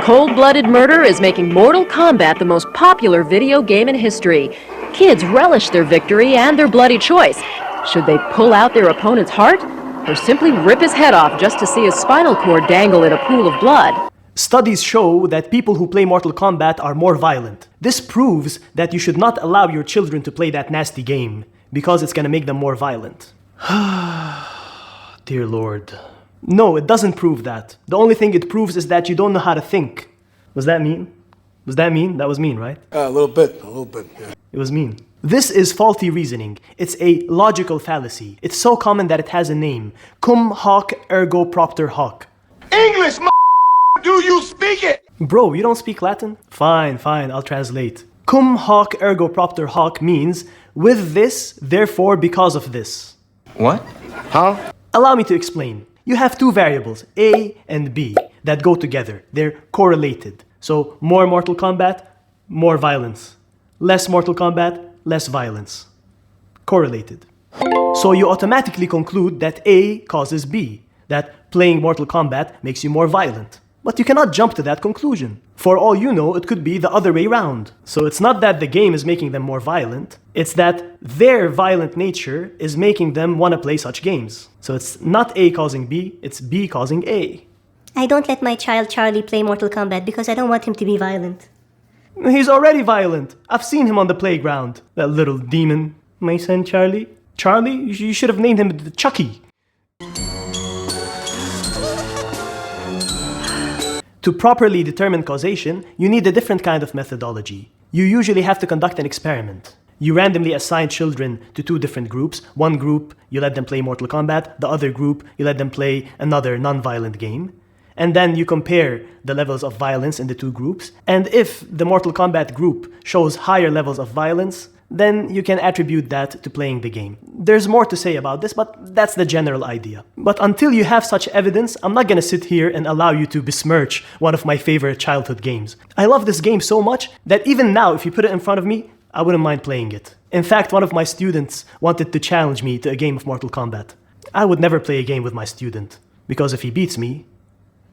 Cold-blooded murder is making Mortal Kombat the most popular video game in history. Kids relish their victory and their bloody choice. Should they pull out their opponent's heart, or simply rip his head off just to see his spinal cord dangle in a pool of blood? Studies show that people who play Mortal Kombat are more violent. This proves that you should not allow your children to play that nasty game, because it's gonna make them more violent. Dear Lord. No, it doesn't prove that. The only thing it proves is that you don't know how to think. Was that mean? Was that mean? That was mean, right? A little bit, yeah. It was mean. This is faulty reasoning. It's a logical fallacy. It's so common that it has a name. CUM hoc ergo propter hoc. English, do you speak it? Bro, you don't speak Latin? Fine, I'll translate. CUM hoc ergo propter hoc means with this, therefore because of this. What? Huh? Allow me to explain. You have two variables, A and B, that go together. They're correlated. So more Mortal Kombat, more violence. Less Mortal Kombat, less violence. Correlated. So you automatically conclude that A causes B, that playing Mortal Kombat makes you more violent. But you cannot jump to that conclusion. For all you know, it could be the other way around. So it's not that the game is making them more violent, it's that their violent nature is making them want to play such games. So it's not A causing B, it's B causing A. I don't let my child Charlie play Mortal Kombat because I don't want him to be violent. He's already violent. I've seen him on the playground. That little demon. My son Charlie? Charlie? You should have named him Chucky. To properly determine causation, you need a different kind of methodology. You usually have to conduct an experiment. You randomly assign children to two different groups. One group, you let them play Mortal Kombat. The other group, you let them play another non-violent game. And then you compare the levels of violence in the two groups. And if the Mortal Kombat group shows higher levels of violence, then you can attribute that to playing the game. There's more to say about this, but that's the general idea. But until you have such evidence, I'm not gonna sit here and allow you to besmirch one of my favorite childhood games. I love this game so much that even now, if you put it in front of me, I wouldn't mind playing it. In fact, one of my students wanted to challenge me to a game of Mortal Kombat. I would never play a game with my student, because if he beats me,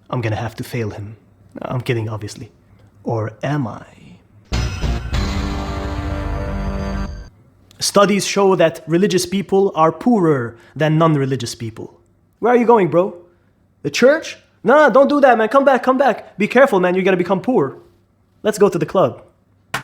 I'm gonna have to fail him. I'm kidding, obviously. Or am I? Studies show that religious people are poorer than non-religious people. Where are you going, bro? The church? Nah, don't do that, man. Come back. Be careful, man. You're gonna become poor. Let's go to the club.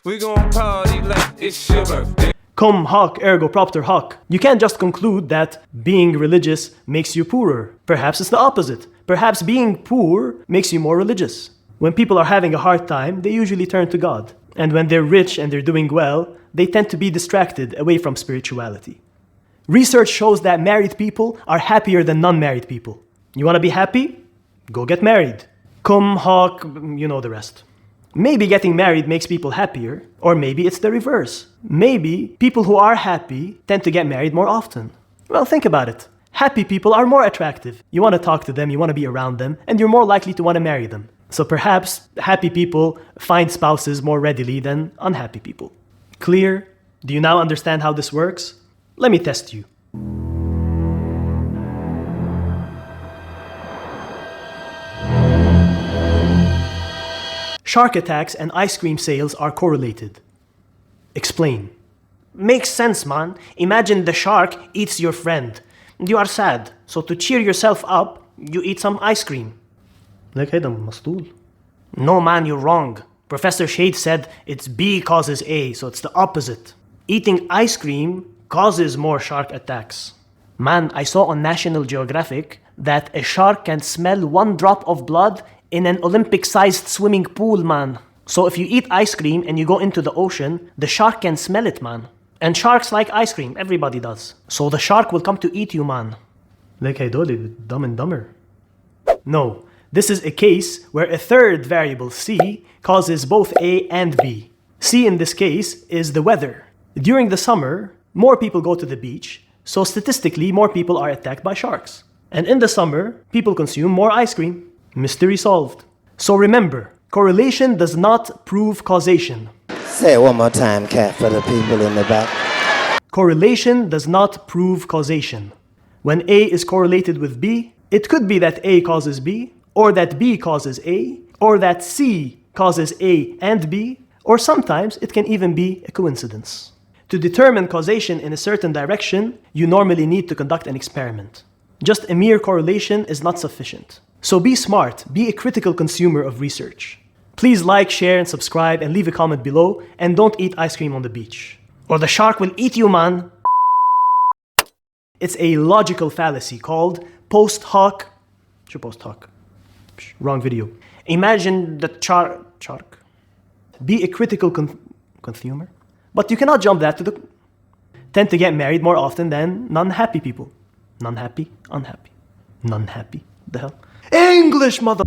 We gon' party like it's your birthday. Cum hoc ergo propter hoc. You can't just conclude that being religious makes you poorer. Perhaps it's the opposite. Perhaps being poor makes you more religious. When people are having a hard time, they usually turn to God. And when they're rich and they're doing well, they tend to be distracted away from spirituality. Research shows that married people are happier than non-married people. You want to be happy? Go get married. Cum hoc, you know the rest. Maybe getting married makes people happier, or maybe it's the reverse. Maybe people who are happy tend to get married more often. Well, think about it. Happy people are more attractive. You want to talk to them, you want to be around them, and you're more likely to want to marry them. So perhaps happy people find spouses more readily than unhappy people. Clear? Do you now understand how this works? Let me test you. Shark attacks and ice cream sales are correlated. Explain. Makes sense, man. Imagine the shark eats your friend. You are sad, so to cheer yourself up, you eat some ice cream. No, man, you're wrong. Professor Shade said it's B causes A, so it's the opposite. Eating ice cream causes more shark attacks. Man, I saw on National Geographic that a shark can smell one drop of blood in an Olympic-sized swimming pool, man. So if you eat ice cream and you go into the ocean, the shark can smell it, man. And sharks like ice cream, everybody does. So the shark will come to eat you, man. Like Dumb and Dumber. No, this is a case where a third variable, C, causes both A and B. C in this case is the weather. During the summer, more people go to the beach, so statistically more people are attacked by sharks. And in the summer, people consume more ice cream. Mystery solved. So remember, correlation does not prove causation. Say it one more time, Cat, for the people in the back. Correlation does not prove causation. When A is correlated with B, it could be that A causes B, or that B causes A, or that C causes A and B, or sometimes it can even be a coincidence. To determine causation in a certain direction, you normally need to conduct an experiment. Just a mere correlation is not sufficient. So be smart, be a critical consumer of research. Please like, share, and subscribe, and leave a comment below, and don't eat ice cream on the beach. Or the shark will eat you, man! It's a logical fallacy called post hoc. Wrong video. Imagine the shark. Be a critical consumer. But you cannot jump that to the... Tend to get married more often than non-happy people. Non-happy, unhappy. Non-happy. The hell? English, mother...